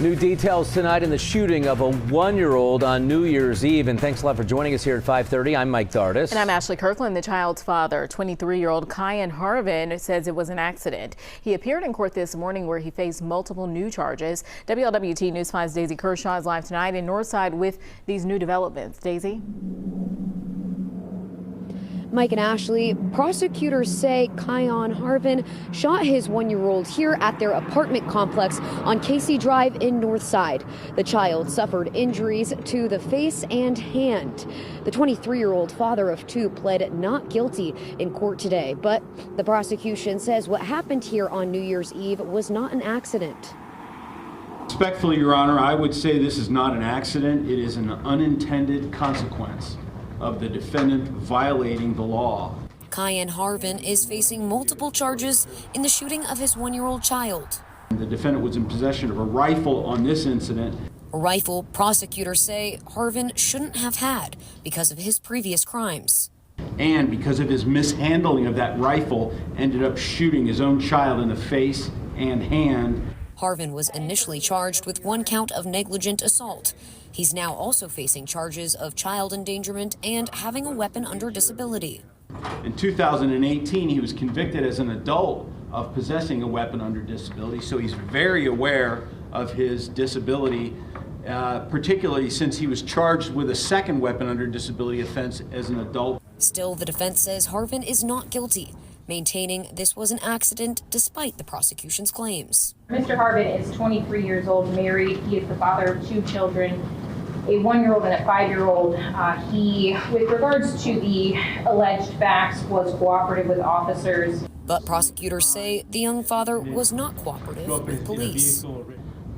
New details tonight in the shooting of a 1-year-old on New Year's Eve. And thanks a lot for joining us here at 5:30. I'm Mike Dardis. And I'm Ashley Kirkland. The child's father, 23-year-old Kyan Harvin, says it was an accident. He appeared in court this morning where he faced multiple new charges. WLWT News 5's Daisy Kershaw is live tonight in Northside with these new developments. Daisy? Mike and Ashley, prosecutors say Kyan Harvin shot his 1-year-old here at their apartment complex on Casey Drive in Northside. The child suffered injuries to the face and hand. The 23-year-old father of two pled not guilty in court today, but the prosecution says what happened here on New Year's Eve was not an accident. Respectfully, Your Honor, I would say this is not an accident. It is an unintended consequence of the defendant violating the law. Kyan Harvin is facing multiple charges in the shooting of his 1-year-old child. The defendant was in possession of a rifle on this incident. A rifle prosecutors say Harvin shouldn't have had because of his previous crimes. And because of his mishandling of that rifle, ended up shooting his own child in the face and hand. Harvin was initially charged with 1 count of negligent assault. He's now also facing charges of child endangerment and having a weapon under disability. In 2018, he was convicted as an adult of possessing a weapon under disability, so he's very aware of his disability, particularly since he was charged with a second weapon under disability offense as an adult. Still, the defense says Harvin is not guilty, maintaining this was an accident despite the prosecution's claims. Mr. Harvin is 23 years old, married. He is the father of 2 children, a 1-year-old and a 5-year-old. He, with regards to the alleged facts, was cooperative with officers. But prosecutors say the young father was not cooperative with police.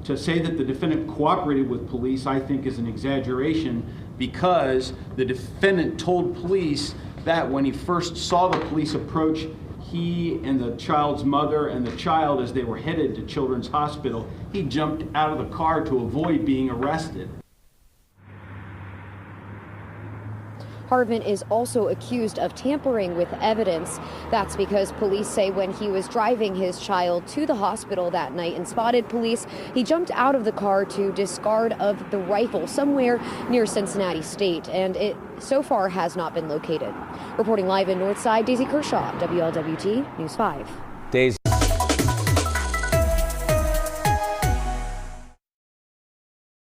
To say that the defendant cooperated with police, I think, is an exaggeration, because the defendant told police that when he first saw the police approach he and the child's mother and the child as they were headed to Children's Hospital, he jumped out of the car to avoid being arrested. Harvin is also accused of tampering with evidence. That's because police say when he was driving his child to the hospital that night and spotted police, he jumped out of the car to discard of the rifle somewhere near Cincinnati State, and it so far has not been located. Reporting live in Northside, Daisy Kershaw, WLWT News 5. Daisy.